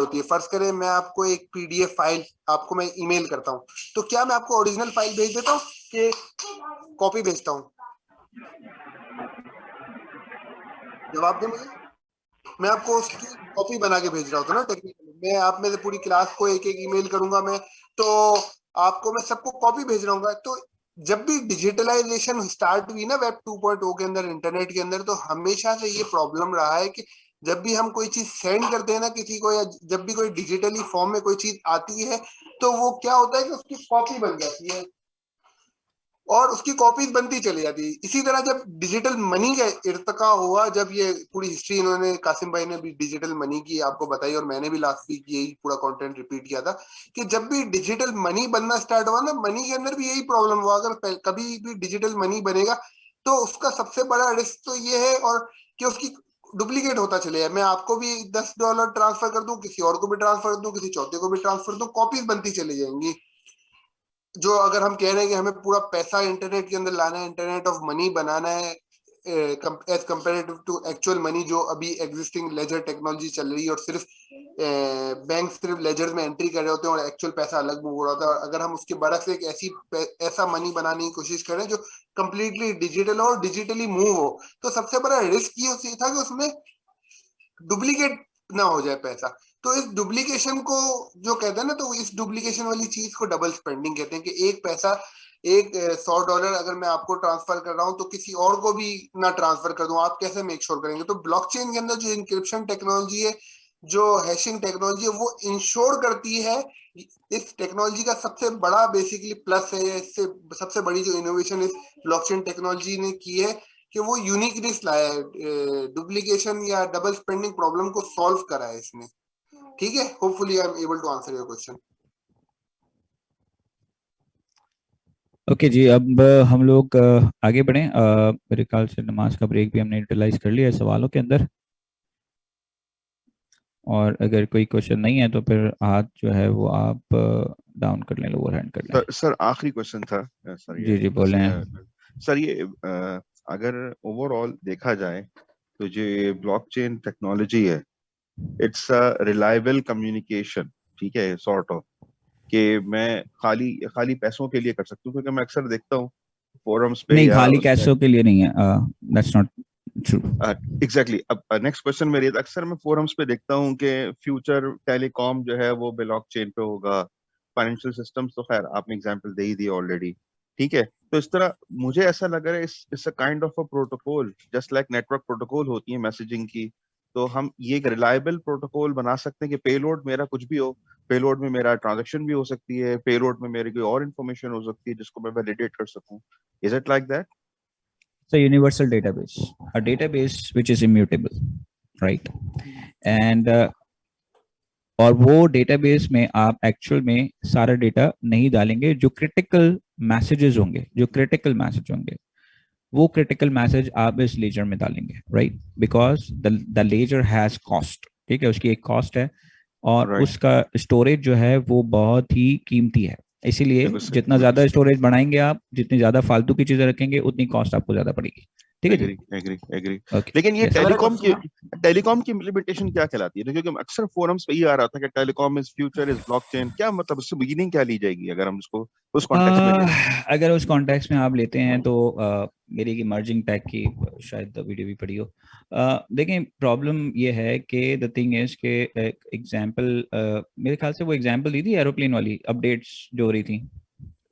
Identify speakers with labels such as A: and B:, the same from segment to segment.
A: होती है। फर्ज करें मैं आपको एक पीडीएफ फाइल आपको मैं ईमेल करता हूँ, तो क्या मैं आपको ओरिजिनल फाइल भेज देता हूँ कि कॉपी भेजता हूँ? जवाब दो मुझे। मैं आपको उसकी कॉपी बना के भेज रहा होता ना टेक्निकली। मैं आप में से पूरी क्लास को एक एक ईमेल करूंगा मैं, तो आपको मैं सबको कॉपी भेज रहा हूँ। तो जब भी डिजिटलाइजेशन स्टार्ट हुई ना वेब 2.0 के अंदर, इंटरनेट के अंदर, तो हमेशा से ये प्रॉब्लम रहा है कि जब भी हम कोई चीज सेंड करते हैं ना किसी को, या जब भी कोई डिजिटली फॉर्म में कोई चीज आती है, तो वो क्या होता है कि उसकी कॉपी बन जाती है और उसकी कॉपीज बनती चली जाती है। इसी तरह जब डिजिटल मनी का इर्तका हुआ, जब ये पूरी हिस्ट्री इन्होंने, कासिम भाई ने भी डिजिटल मनी की आपको बताई और मैंने भी लास्ट वीक यही पूरा कंटेंट रिपीट किया था कि जब भी डिजिटल मनी बनना स्टार्ट हुआ ना, मनी के अंदर भी यही प्रॉब्लम हुआ। अगर कभी भी डिजिटल मनी बनेगा तो उसका सबसे बड़ा रिस्क तो ये है और कि उसकी डुप्लीकेट होता चले। मैं आपको भी $10 ट्रांसफर कर दूं, किसी और को भी ट्रांसफर कर दूं, किसी चौथे को भी ट्रांसफर दूं, कॉपीज बनती चली जाएंगी। जो अगर हम कह रहे हैं कि हमें पूरा पैसा इंटरनेट के अंदर लाना है, इंटरनेट ऑफ मनी बनाना है as comparative to actual money, जो अभी एग्जिस्टिंग लेजर टेक्नोलॉजी चल रही है और सिर्फ बैंक सिर्फ लेजर में एंट्री कर रहे होते हैं और एक्चुअल पैसा अलग मूव हो रहा होता है। और अगर हम उसके बरक्स एक ऐसा मनी बनाने की कोशिश करें जो कंप्लीटली डिजिटल हो और डिजिटली मूव हो, तो सबसे बड़ा रिस्क ये था कि उसमें डुप्लीकेट ना हो जाए पैसा। तो इस डुप्लीकेशन को जो कहते हैं ना, तो इस डुप्लीकेशन वाली चीज को डबल स्पेंडिंग कहते हैं कि एक पैसा, एक $100 अगर मैं आपको ट्रांसफर कर रहा हूं तो किसी और को भी ना ट्रांसफर कर दूं, आप कैसे मेक श्योर करेंगे? तो ब्लॉकचेन के अंदर जो इंक्रिप्शन टेक्नोलॉजी है, जो हैशिंग टेक्नोलॉजी है, वो इंश्योर करती है। इस टेक्नोलॉजी का सबसे बड़ा बेसिकली प्लस है, इससे सबसे बड़ी जो इनोवेशन इस ब्लॉकचेन टेक्नोलॉजी ने की है कि वो यूनिकनेस लाया है, डुप्लीकेशन या डबल स्पेंडिंग प्रॉब्लम को सॉल्व करा है इसने। ठीक है, hopefully I am able to answer your question.
B: Okay जी, अब हम लोग आगे बढ़ें। मेरे ख्याल से नमाज का ब्रेक भी हमने यूटिलाइज कर लिया है सवालों के अंदर, और अगर कोई क्वेश्चन नहीं है तो फिर हाथ जो है वो आप डाउन कर लें, लोअर हैंड कर लें।
C: सर आखिरी क्वेश्चन था सर,
B: जी
C: ये
B: जी बोलें।
C: सर ये अगर ओवरऑल देखा जाए तो जो ब्लॉकचेन टेक्नोलॉजी है, इट्स अ रिलायबल कम्युनिकेशन, ठीक है, सॉर्ट ऑफ, कि मैं खाली खाली पैसों के लिए कर सकता हूँ, क्योंकि मैं अक्सर देखता हूँ फोरम्स पे
B: नहीं,
C: या
B: खाली
C: उसमें।
B: कैशों के लिए नहीं है, दैट्स नॉट ट्रू।
C: एग्जैक्टली। अब नेक्स्ट क्वेश्चन मेरे, अक्सर मैं फोरम्स पे देखता हूँ कि फ्यूचर टेलीकॉम जो है वो ब्लॉकचेन पे होगा, फाइनेंशियल सिस्टम्स तो खैर आपने एग्जांपल दे ही दी ऑलरेडी, ठीक है। तो इस तरह मुझे ऐसा लग रहा है it's a kind of a protocol, just like network protocol होती है मैसेजिंग की। तो हम ये एक रिलायबल प्रोटोकॉल बना सकते हैं कि पेलोड मेरा कुछ भी हो, पेलोड में मेरा ट्रांजैक्शन भी हो सकती है, पेलोड में मेरी कोई और इन्फॉर्मेशन हो सकती है जिसको मैं वैलिडेट कर सकूं। Is it like that?
B: So universal database, a database which is immutable, right? And और वो डेटाबेस में आप एक्चुअल में सारा डेटा नहीं डालेंगे। जो क्रिटिकल मैसेजेस होंगे, जो क्रिटिकल मैसेज होंगे, वो क्रिटिकल मैसेज आप इस लेजर में डालेंगे, right? Because the ledger has cost, ठीक है, उसकी एक कॉस्ट है और
C: राइट,
B: उसका स्टोरेज जो है वो बहुत ही कीमती है। इसीलिए
C: बिल्कुल सही,
B: जितना
C: बिल्कुल
B: ज्यादा
C: सही।
B: स्टोरेज बढ़ाएंगे आप, जितनी ज्यादा फालतू की चीजें रखेंगे, उतनी कॉस्ट आपको ज्यादा पड़ेगी। ठीक है जी?
C: Agree agree agree.
B: ओके,
C: लेकिन ये
B: यस।
A: मेरा क्वेश्चन
C: टेलीकॉम की इम्प्लीमेंटेशन क्या कहलाती है? क्योंकि अक्सर फोरम्स पे ये आ रहा था कि telecom is future, is blockchain, क्या मतलब उससे मीनिंग क्या ली जाएगी अगर हम उसको उस कॉन्टेक्स्ट में ले?
B: अगर उस कॉन्टेक्स्ट में आप लेते हैं तो मेरी एक इमर्जिंग टेक की शायद वीडियो भी पड़ी हो। देखें, प्रॉब्लम ये है कि द थिंग इज के एग्जांपल, मेरे ख्याल से वो एग्जांपल दी थी एरोप्लेन वाली अपडेट्स जो हो रही थी।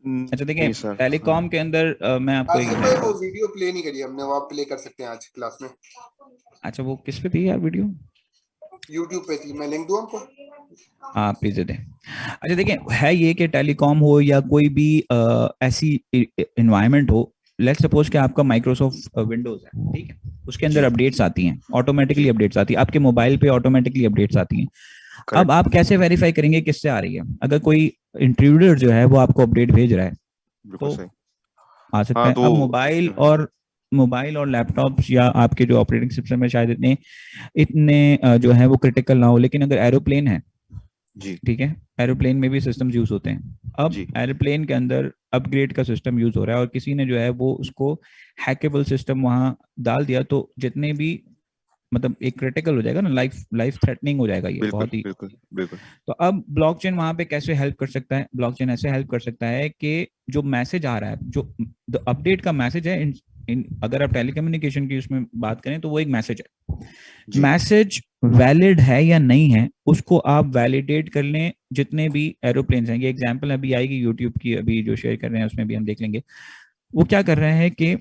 B: अच्छा देखिए,
C: नहीं सर।
B: टेलीकॉम के अंदर मैं आपको
A: आसिफ भाई वो
B: एग्जांपल।
A: वीडियो प्ले नहीं करी हमने, वो आप प्ले कर सकते हैं आज क्लास में।
B: अच्छा, वो किस पे थी यार वीडियो?
A: यूट्यूब पे थी, मैं लिंक दूं आपको?
B: हाँ प्लीज दे दें। अच्छा देखिए, है ये कि टेलीकॉम हो या कोई भी ऐसी इन्वायरमेंट हो, लेट्स सपोज कि आपका माइक्रोसॉफ्ट विंडोज है, ठीक है, उसके अंदर
C: जी
B: अपडेट्स आती हैं, ऑटोमेटिकली
C: जी,
B: अपडेट्स आती है आपके मोबाइल पे, ऑटोमेटिकली अपडेट्स आती हैं। अब
C: करेक्ट,
B: आप कैसे वेरीफाई करेंगे किससे आ रही है? अगर कोई इंट्रूडर जो है वो आपको अपडेट भेज रहा है
C: बिल्कुल
B: तो
C: सही।
B: आ सकता
C: हाँ
B: है।
C: तो
B: अब मोबाइल और लैपटॉप्स या आपके जो ऑपरेटिंग सिस्टम है शायद इतने इतने जो है वो क्रिटिकल ना हो, लेकिन अगर एरोप्लेन है,
C: जी
B: ठीक है, एरोप्लेन में भी सिस्टम यूज होते हैं। अब
C: जी,
B: एरोप्लेन के अंदर अपग्रेड का सिस्टम यूज हो रहा है और किसी ने जो है वो उसको हैकेबल सिस्टम वहां डाल दिया, तो जितने भी मतलब एक क्रिटिकल हो जाएगा ना, लाइफ थ्रेटनिंग हो जाएगा ये
C: बिल्कुल
B: बहुत ही।
C: बिल्कुल बिल्कुल।
B: तो अब ब्लॉकचेन वहां पे कैसे हेल्प कर सकता है? ब्लॉकचेन ऐसे हेल्प कर सकता है कि जो मैसेज आ रहा है, जो अपडेट का मैसेज है, अगर आप टेलीकम्युनिकेशन की उसमें बात करें तो वो एक मैसेज है।
C: जी
B: मैसेज वैलिड है या नहीं है उसको आप वैलिडेट कर लें। जितने भी एरोप्लेन हैं, ये एग्जांपल अभी आएगी यूट्यूब की, अभी जो शेयर कर रहे हैं उसमें भी हम देख लेंगे। वो क्या कर रहे हैं कि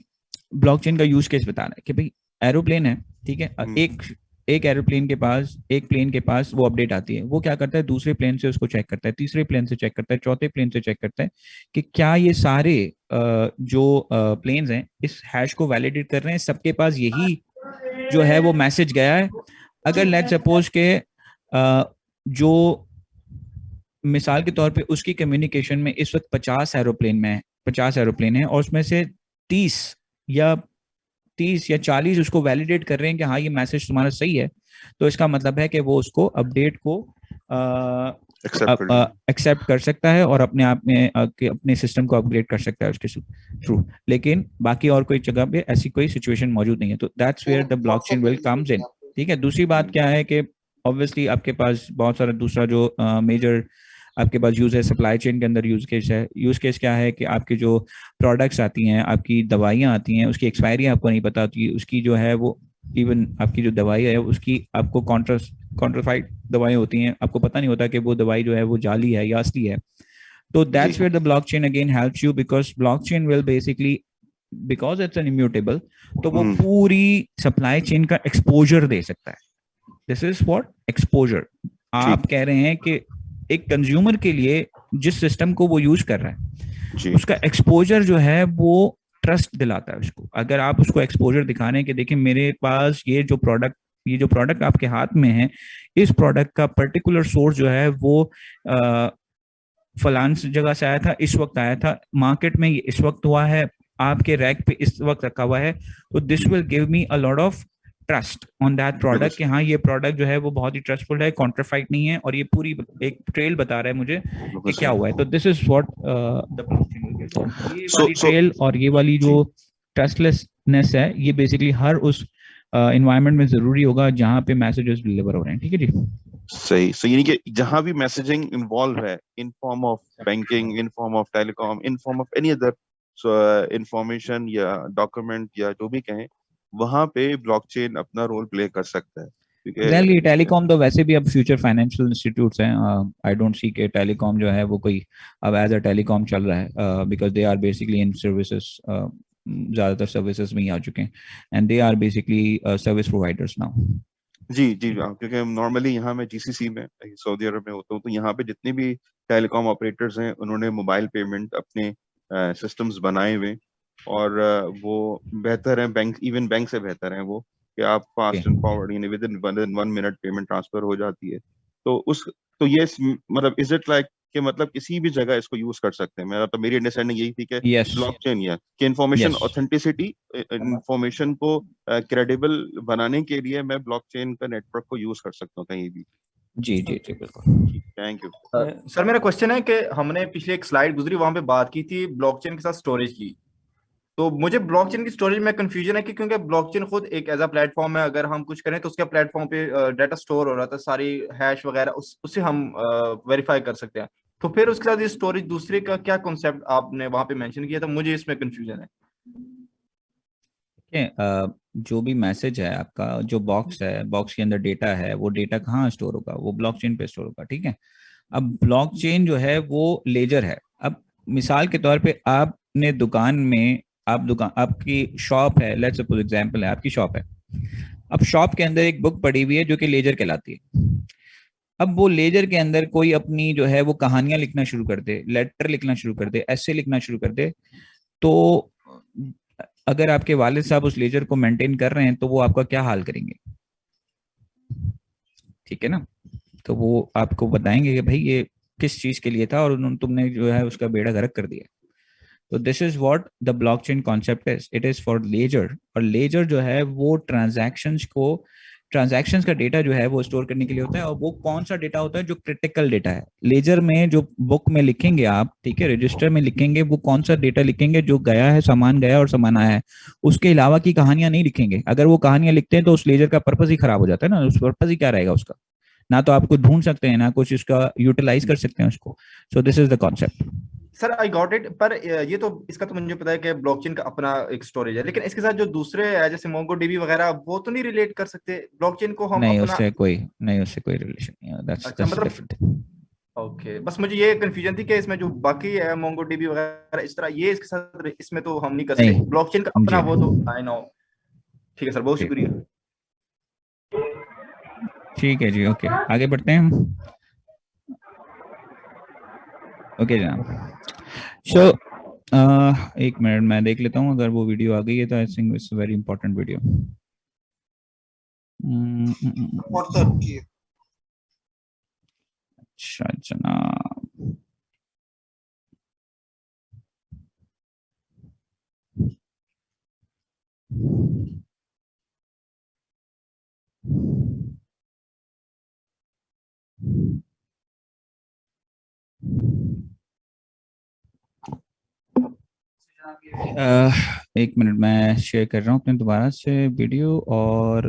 B: ब्लॉकचेन का यूज केस बता रहा है कि भाई एरोप्लेन है, ठीक है, एक एक एरोप्लेन के पास, एक प्लेन के पास वो अपडेट आती है, वो क्या करता है दूसरे प्लेन से उसको चेक करता है, तीसरे प्लेन से चेक करता है, चौथे प्लेन से चेक करता है कि क्या ये सारे जो प्लेन्स हैं इस हैश को वैलिडेट कर रहे हैं, सबके पास यही जो है वो मैसेज गया है। अगर लेट सपोज के जो मिसाल के तौर पे उसकी कम्युनिकेशन में इस वक्त 50 एरोप्लेन है और उसमें से 30 या 40 उसको वैलिडेट कर रहे हैं कि हाँ ये मैसेज तुम्हारा सही है, तो इसका मतलब है कि वो उसको अपडेट को एक्सेप्ट कर सकता है और अपने आप में अपने सिस्टम को अपग्रेड कर सकता है उसके थ्रू। लेकिन बाकी और कोई जगह पे ऐसी कोई सिचुएशन मौजूद नहीं है, तो that's where the blockchain will comes in. ठीक है, दूसरी बात क्या है कि ऑब्वियसली आपके पास बहुत सारा दूसरा जो मेजर आपके पास यूज है सप्लाई चेन के अंदर, यूज केस है। यूज केस क्या है कि आपकी जो प्रोडक्ट्स आती हैं, आपकी दवाइयाँ आती हैं, उसकी एक्सपायरी आपको नहीं पता होती, उसकी जो है वो इवन आपकी जो दवाई है उसकी आपको कॉन्ट्राफाइड दवाएं होती हैं, आपको पता नहीं होता कि वो दवाई जो है वो जाली है या असली है। तो that's where the blockchain again helps you, because blockchain will basically, because it's an immutable, तो वो पूरी सप्लाई चेन का एक्सपोजर दे सकता है। This is what exposure. आप कह रहे हैं कि एक कंज्यूमर के लिए जिस सिस्टम को वो यूज कर रहा है उसका एक्सपोजर जो है वो ट्रस्ट दिलाता है उसको। अगर आप उसको एक्सपोजर दिखा रहे हैं कि देखिए मेरे पास ये जो प्रोडक्ट आपके हाथ में है, इस प्रोडक्ट का पर्टिकुलर सोर्स जो है वो फलान जगह से आया था, इस वक्त आया था, मार्केट में ये इस वक्त हुआ है, आपके रैक पे इस वक्त रखा हुआ है, तो this will give me a lot of trust on that product कि हाँ ये प्रोडक्ट जो है वो बहुत ही ट्रस्टफुल है, कॉन्ट्राफाइड नहीं है, और ये पूरी एक ट्रेल बता रहा है मुझे कि क्या हुआ है। तो this is what the blockchain, ये वाली ट्रेल और ये वाली जो ट्रस्टलेसनेस है ये बेसिकली हर उस एनवायरनमेंट में जरूरी होगा जहां पे मैसेजेस डिलीवर हो रहे हैं। ठीक है जी,
C: सही। सो यानी कि जहां भी मैसेजिंग इन्वॉल्व है, in form of banking, in form of telecom, in form of any other information या डॉक्यूमेंट या जो भी कहें, वहां पे ब्लॉकचेन अपना रोल प्ले कर सकता है।
B: एग्जैक्टली। टेलीकॉम तो वैसे भी अब फ्यूचर फाइनेंशियल इंस्टीट्यूट्स हैं। आई डोंट सी के टेलीकॉम जो है वो कोई अब एज अ टेलीकॉम चल रहा है, because they are basically in services, ज्यादातर सर्विसेज में ही आ चुके हैं, and they are basically service providers now.
C: जी जी, क्योंकि नॉर्मली यहाँ मैं जीसीसी में, सऊदी अरब में होता हूँ, तो यहाँ पे जितने भी टेलीकॉम ऑपरेटर्स हैं उन्होंने मोबाइल पेमेंट अपने सिस्टम्स बनाए हुए, और वो बेहतर है, बैंक इवन बैंक से बेहतर है वो, कि आप फास्ट एंड फॉरवर्ड यानी with in 1 minute payment transfer हो जाती है। तो उस तो ये मतलब इज इट लाइक कि मतलब किसी भी जगह इसको यूज कर सकते हैं? तो मेरी अंडरस्टैंडिंग यही थी कि
B: यस
C: ब्लॉकचेन या कि इंफॉर्मेशन
B: यस
C: ऑथेंटिसिटी, इंफॉर्मेशन को क्रेडिबल बनाने के लिए मैं ब्लॉकचेन का नेटवर्क को यूज कर सकता हूँ कहीं भी।
B: जी जी जी बिल्कुल।
C: Thank you.
D: सर मेरा क्वेश्चन है कि हमने पिछले एक स्लाइड गुजरी वहां पे बात की थी ब्लॉकचेन के साथ स्टोरेज की, तो मुझे ब्लॉकचेन की स्टोरेज में कंफ्यूजन है कि क्योंकि ब्लॉकचेन खुद एक एज अ प्लेटफॉर्म है, अगर हम कुछ करें तो उसके प्लेटफॉर्म पे डाटा स्टोर हो रहा था, सारी हैश वगैरह उससे हम वेरीफाई कर सकते हैं। तो फिर उसके साथ ये स्टोरेज दूसरे का क्या कॉन्सेप्ट आपने वहां पे मेंशन किया था, मुझे इसमें कंफ्यूजन है।
B: जो भी मैसेज है आपका, जो बॉक्स है, बॉक्स के अंदर डेटा है, वो डेटा कहाँ स्टोर होगा? वो ब्लॉकचेन पे स्टोर होगा। ठीक है, अब ब्लॉकचेन जो है वो लेजर है। अब मिसाल के तौर पे आपने दुकान में, आपकी शॉप है, लेट्स सपोज एग्जांपल है, आपकी शॉप है। अब शॉप के अंदर एक बुक पड़ी हुई है जो कि लेजर कहलाती है। अब वो लेजर के अंदर कोई अपनी जो है वो कहानियां लिखना शुरू कर दे, लेटर लिखना शुरू कर दे, ऐसे लिखना शुरू कर दे, तो अगर आपके वालिद साहब उस लेजर को मेंटेन कर रहे हैं तो वो आपका क्या हाल करेंगे? ठीक है ना, तो वो आपको बताएंगे कि भाई ये किस चीज के लिए था और तुमने जो है उसका बेड़ा गर्क कर दिया। तो this is what the blockchain concept is, it is for ledger. और लेजर जो है वो ट्रांजैक्शंस को ट्रांजैक्शंस का डेटा जो है वो स्टोर करने के लिए होता है, और वो कौन सा डेटा होता है जो क्रिटिकल डेटा है। लेजर में जो बुक में लिखेंगे आप, ठीक है, रजिस्टर में लिखेंगे, वो कौन सा डेटा लिखेंगे जो गया है, सामान गया और सामान आया है, उसके अलावा की कहानियां नहीं लिखेंगे। अगर वो कहानियां लिखते हैं तो उस लेजर का पर्पस ही खराब हो जाता है ना, उस पर्पस ही क्या रहेगा उसका, ना तो आपको ढूंढ सकते हैं ना कुछ इसका यूटिलाइज कर सकते हैं उसको। So this is the concept.
D: Sir I got it, पर ये तो इसका तो मुझे पता है कि ब्लॉकचेन का अपना एक स्टोरेज है, लेकिन इसके साथ जो दूसरे है जैसे मोंगोडीबी वगैरह वो तो नहीं रिलेट कर सकते ब्लॉकचेन को हम
B: नहीं,
D: अपना?
B: उससे कोई रिलेशन नहीं है, दैट्स
D: अच्छा, मतलब
B: डिफरेंट।
D: ओके, बस मुझे ये कंफ्यूजन थी कि इसमें जो बाकी है मोंगोडीबी वगैरह इस तरह ये इसके साथ इसमें तो हम नहीं कर सकते,
B: नहीं
D: ब्लॉकचेन का अपना
B: जी
D: वो तो आई नो। ठीक है सर, बहुत
B: जी,
D: शुक्रिया।
B: ठीक है जी, ओके आगे बढ़ते हैं हम। ओके जनाब, सो एक मिनट मैं देख लेता हूँ, अगर वो वीडियो आ गई है तो I think it's very important video.
A: WhatsApp की
B: अच्छा जनाब, एक मिनट मैं शेयर कर रहा हूँ अपने दोबारा से वीडियो, और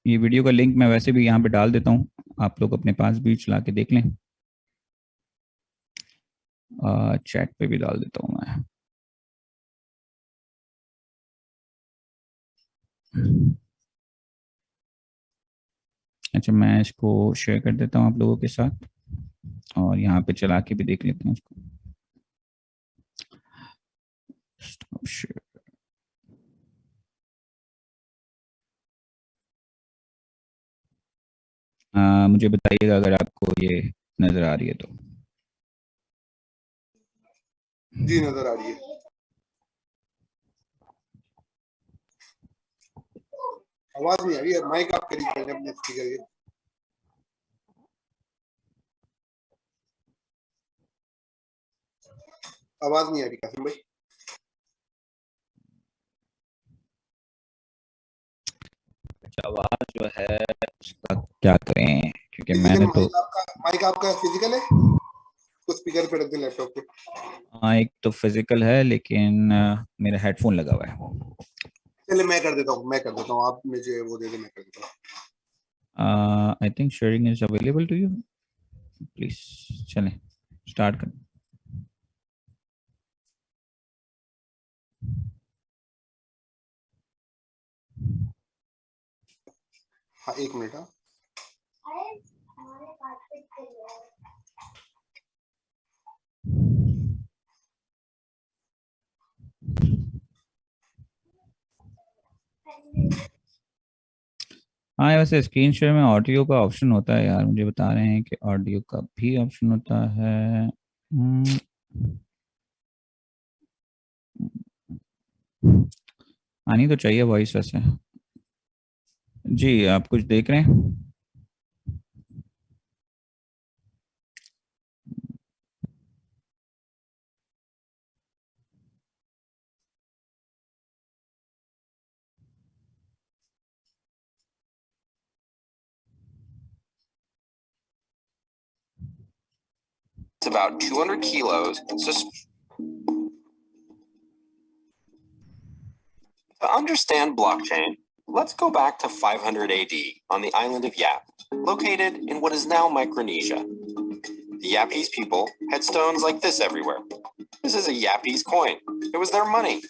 B: ये वीडियो का लिंक मैं वैसे भी यहाँ पे डाल देता हूँ, आप लोग अपने पास भी चला के देख लें, चैट पे भी डाल देता हूँ मैं। अच्छा, मैं इसको शेयर कर देता हूँ आप लोगों के साथ, और यहाँ पे चला के भी देख लेते हैं इसको। Stop share. मुझे बताइएगा अगर आपको ये नजर आ रही है तो।
A: जी नजर आ रही है। आवाज नहीं आ रही है, माइक आप करीब करें अपने स्पीकर के। आवाज नहीं आ रही कासिम भाई।
B: अच्छा, आवाज जो है उसका क्या करें, क्योंकि
A: किसी
B: मैंने
A: दिन
B: तो
A: माइक आपका फिजिकल है तो स्पीकर पे रख दे लैपटॉप पे।
B: हाँ, एक तो फिजिकल है लेकिन मेरा हेडफोन लगा हुआ है।
A: चलिए मैं कर देता हूँ, मैं कर देता हूँ, आप मुझे वो दे दे, मैं कर देता हूँ।
B: I think sharing is available to you, please चलें स्टार्ट करें।
A: हाँ एक मिनट। हाँ
B: हाँ, वैसे स्क्रीन शेयर में ऑडियो का ऑप्शन होता है यार, मुझे बता रहे हैं कि ऑडियो का भी ऑप्शन होता है। आनी तो चाहिए वॉइस वैसे। जी, आप कुछ देख रहे हैं?
E: It's about 200 kilos. To understand blockchain, let's go back to 500 AD on the island of Yap, located in what is now Micronesia. The Yapese people had stones like this everywhere. This is a Yapese coin. It was their money.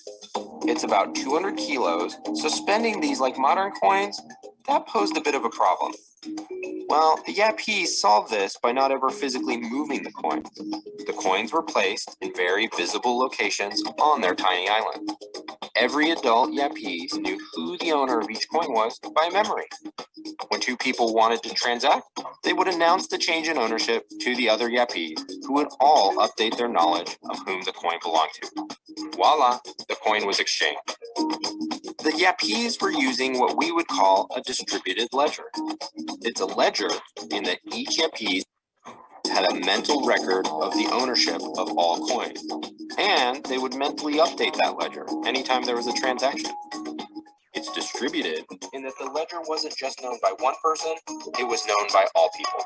E: It's about 200 kilos, so spending these like modern coins, that posed a bit of a problem. Well, the Yapese solved this by not ever physically moving the coins. The coins were placed in very visible locations on their tiny island. Every adult Yapese knew who the owner of each coin was by memory. When two people wanted to transact, they would announce the change in ownership to the other Yapese, who would all update their knowledge of whom the coin belonged to. Voila, the coin was exchanged. The Yapese were using what we would call a distributed ledger. It's a ledger in that each Yapese had a mental record of the ownership of all coins, and they would mentally update that ledger anytime there was a transaction. It's distributed in that the ledger wasn't just known by one person, it was known by all people.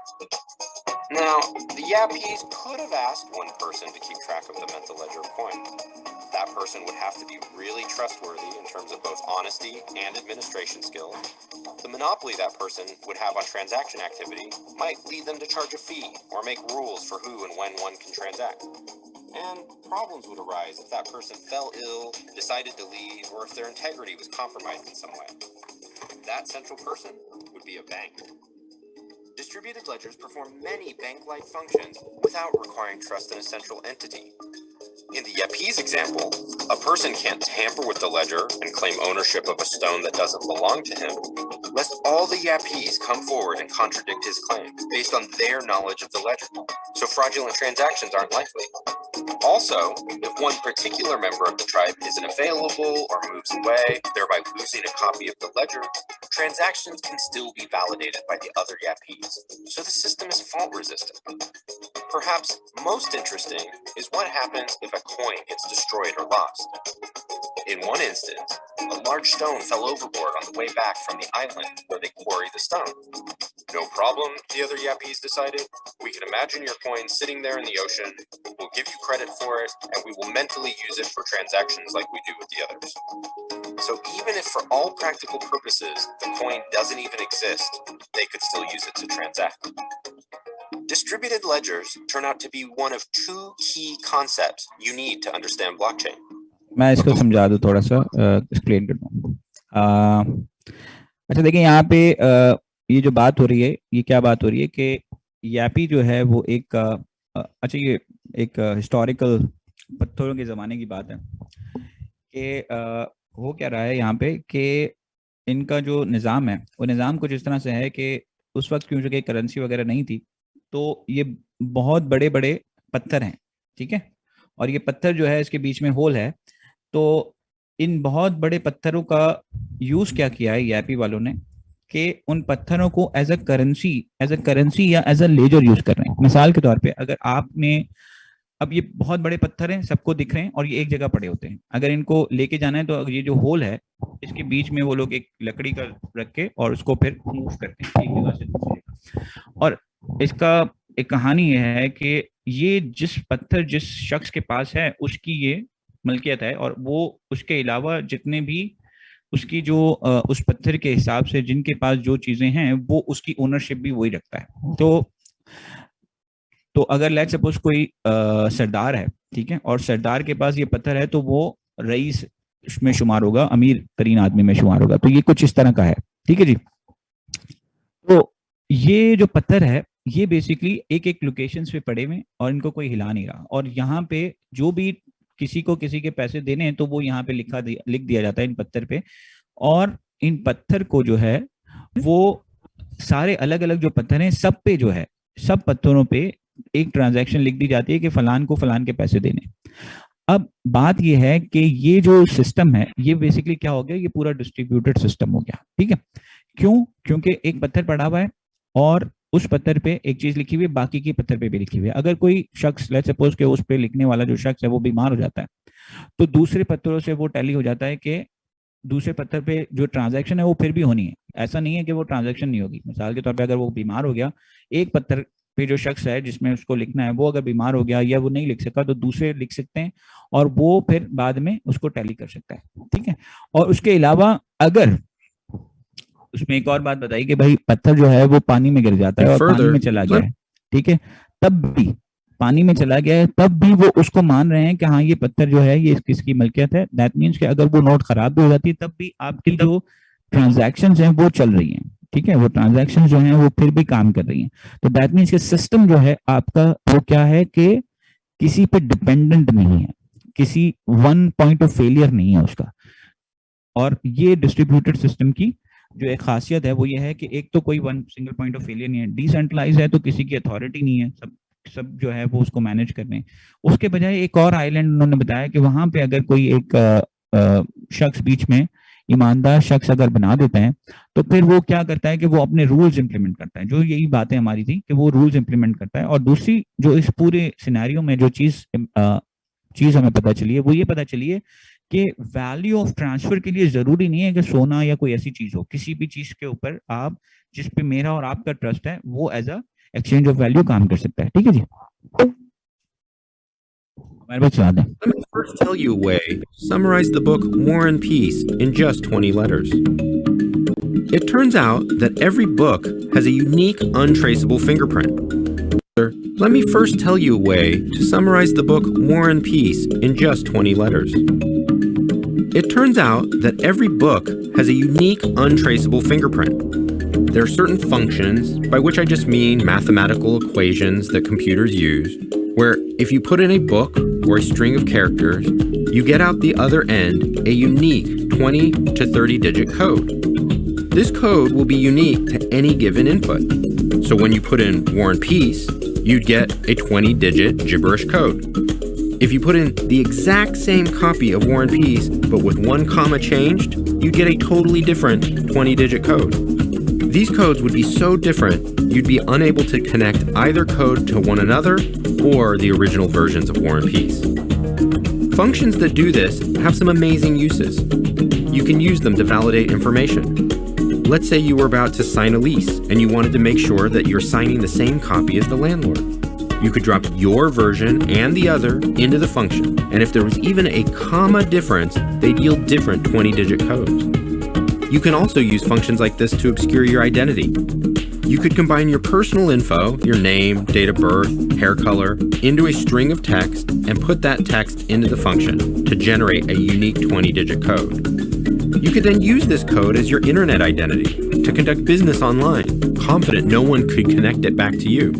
E: Now, the Yappies could have asked one person to keep track of the mental ledger of coins. That person would have to be really trustworthy in terms of both honesty and administration skill. The monopoly that person would have on transaction activity might lead them to charge a fee or make rules for who and when one can transact. And problems would arise if that person fell ill, decided to leave, or if their integrity was compromised in some way. That central person would be a bank. Distributed ledgers perform many bank-like functions without requiring trust in a central entity. In the Yappies example, a person can't tamper with the ledger and claim ownership of a stone that doesn't belong to him, lest all the Yappies come forward and contradict his claim based on their knowledge of the ledger. So fraudulent transactions aren't likely. Also, if one particular member of the tribe isn't available or moves away, thereby losing a copy of the ledger, transactions can still be validated by the other Yappies, so the system is fault resistant. Perhaps most interesting is what happens if a coin gets destroyed or lost. In one instance, a large stone fell overboard on the way back from the island where they quarry the stone. No problem, the other Yappies decided. We can imagine your coin sitting there in the ocean, we'll give you credit for it, and we will mentally use it for transactions like we do with the others. So even if for all practical purposes the coin doesn't even exist, they could still use it to transact. Distributed ledgers turn out to be one of two key concepts you need to understand blockchain.
B: मैं इसको समझा दूं, थोड़ा सा explain कर दूं। अच्छा देखिए, यहाँ पे ये जो बात हो रही है, ये क्या बात हो रही है कि यापी जो है वो एक अच्छा, ये एक हिस्टोरिकल पत्थरों के ज़माने की बात है कि हो क्या रहा है यहाँ पे कि इनका जो निज़ाम है वो निज़ाम कुछ इस तरह से है कि उस वक्त क्योंकि करेंसी वगैरह नहीं थी, तो ये बहुत बड़े बड़े पत्थर हैं, ठीक है, और ये पत्थर जो है इसके बीच में होल है, तो इन बहुत बड़े पत्थरों का यूज़ क्या किया है यापी वालों ने कि उन पत्थरों को एज अ करेंसी या एज अ लेजर यूज कर रहे हैं। मिसाल के तौर पे अगर आपने, अब ये बहुत बड़े पत्थर हैं, सबको दिख रहे हैं और ये एक जगह पड़े होते हैं, अगर इनको लेके जाना है तो ये जो होल है इसके बीच में वो लोग एक लकड़ी का रख के और उसको फिर मूव करते हैं एक जगह से दूसरी जगह। और इसका एक कहानी ये है कि ये जिस पत्थर जिस शख्स के पास है उसकी ये मलकियत है, और वो उसके अलावा जितने भी उसकी जो उस पत्थर के हिसाब से जिनके पास जो चीजें हैं वो उसकी ओनरशिप भी वही रखता है। तो अगर लेट्स सपोज कोई सरदार है, ठीक है, और सरदार के पास ये पत्थर है तो वो रईस में शुमार होगा, अमीर तरीन आदमी में शुमार होगा। तो ये कुछ इस तरह का है, ठीक है जी। तो ये जो पत्थर है ये बेसिकली एक एक लोकेशंस पे पड़े हुए और इनको कोई हिला नहीं रहा, और यहाँ पे जो भी किसी को किसी के पैसे देने हैं तो वो यहाँ पे लिख दिया जाता है इन पत्थर पे, और इन पत्थर को जो है वो सारे अलग अलग जो पत्थर हैं सब पे जो है, सब पत्थरों पे एक ट्रांजैक्शन लिख दी जाती है कि फलान को फलान के पैसे देने। अब बात ये है कि ये जो सिस्टम है ये बेसिकली क्या हो गया, ये पूरा डिस्ट्रीब्यूटेड सिस्टम हो गया, ठीक है। क्यों? क्योंकि एक पत्थर पड़ा हुआ है और उस पत्थर पे एक चीज लिखी हुई है, बाकी के पत्थर पे भी लिखी हुई है। अगर कोई शख्स लेट्स सपोज के उस पे लिखने वाला जो शख्स है वो बीमार हो जाता है तो दूसरे पत्थरों से वो टैली हो जाता है कि दूसरे पत्थर पे जो ट्रांजैक्शन है वो फिर भी होनी है, ऐसा नहीं है कि वो ट्रांजैक्शन नहीं होगी। मिसाल के तौर पे अगर वो बीमार हो गया, एक पत्थर पे जो शख्स है जिसमें उसको लिखना है वो अगर बीमार हो गया या वो नहीं लिख सका तो दूसरे लिख सकते हैं और वो फिर बाद में उसको टैली कर सकता है, ठीक है। और उसके अलावा अगर उसमें एक और बात बताई कि भाई पत्थर जो है वो पानी में गिर जाता है और पानी में चला गया है, ठीक है, तब भी पानी में चला गया है तब भी वो उसको मान रहे हैं कि हाँ ये पत्थर जो है ये किसकी मलकियत है। दैट मीन्स कि अगर वो नोट खराब भी हो जाती है तब भी आपकी जो ट्रांजैक्शंस हैं वो चल रही हैं, ठीक है, वो ट्रांजैक्शंस जो हैं वो फिर भी काम कर रही हैं। तो दैट मीन्स कि सिस्टम जो है आपका वो क्या है कि किसी पे डिपेंडेंट नहीं है, किसी वन पॉइंट ऑफ फेलियर नहीं है उसका। और ये डिस्ट्रीब्यूटेड सिस्टम की जो एक खासियत है वो ये है कि एक तो कोई one single point of failure नहीं है, डिसेंट्रलाइज है तो किसी की अथॉरिटी नहीं है, सब जो है वो उसको मैनेज करने। उसके बजाय एक और आइलैंड उन्होंने बताया कि वहां पे अगर कोई एक शख्स बीच में ईमानदार शख्स अगर बना देता है तो फिर वो क्या करता है कि वो अपने रूल्स इंप्लीमेंट करता है, जो यही बातें हमारी थी कि वो रूल्स इंप्लीमेंट करता है। और दूसरी जो इस पूरे सिनेरियो में जो चीज हमें पता चली है वो ये पता चली है कि वैल्यू ऑफ ट्रांसफर के लिए जरूरी नहीं है कि सोना या कोई ऐसी चीज हो, किसी भी चीज के ऊपर आप जिस पे मेरा और आपका ट्रस्ट है वो as a exchange of value काम कर सकता है। ठीक है जी, हमारे पास याद है।
F: Let me first tell you a way to summarize the book War and Peace in just 20 letters. It turns out that every book has a unique, untraceable fingerprint. Let me first tell you a way to summarize the book War and Peace in just 20 letters. It turns out that every book has a unique, untraceable fingerprint. There are certain functions, by which I just mean mathematical equations that computers use, where if you put in a book or a string of characters, you get out the other end a unique 20 to 30 digit code. This code will be unique to any given input. So when you put in War and Peace, you'd get a 20-digit gibberish code. If you put in the exact same copy of War and Peace, but with one comma changed, you'd get a totally different 20-digit code. These codes would be so different, you'd be unable to connect either code to one another or the original versions of War and Peace. Functions that do this have some amazing uses. You can use them to validate information. Let's say you were about to sign a lease and you wanted to make sure that you're signing the same copy as the landlord. You could drop your version and the other into the function, and if there was even a comma difference, they'd yield different 20-digit codes. You can also use functions like this to obscure your identity. You could combine your personal info, your name, date of birth, hair color, into a string of text and put that text into the function to generate a unique 20-digit code. You could then use this code as your internet identity to conduct business online, confident no one could connect it back to you.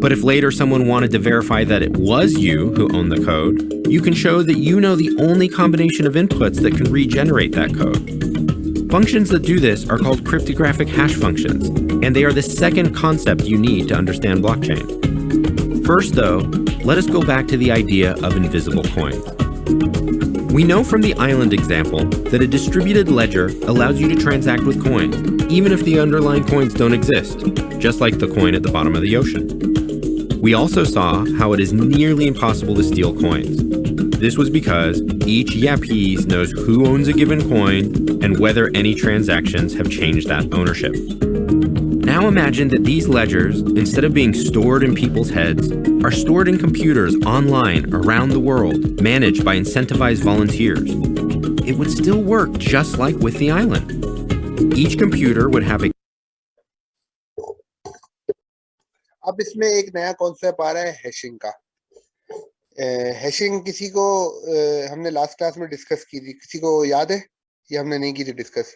F: But if later someone wanted to verify that it was you who owned the code, you can show that you know the only combination of inputs that can regenerate that code. Functions that do this are called cryptographic hash functions, and they are the second concept you need to understand blockchain. First, though, let us go back to the idea of invisible coins. We know from the island example that a distributed ledger allows you to transact with coins, even if the underlying coins don't exist, just like the coin at the bottom of the ocean. We also saw how it is nearly impossible to steal coins. This was because each Yapese knows who owns a given coin and whether any transactions have changed that ownership. Now imagine that these ledgers, instead of being stored in people's heads, are stored in computers online around the world, managed by incentivized volunteers. It would still work just like with the island. Each computer would have a
A: अब इसमें एक नया concept आ रहा है hashing का। Hashing किसी को हमने लास्ट क्लास में डिस्कस की थी, किसी को याद है? ये हमने नहीं की थी डिस्कस।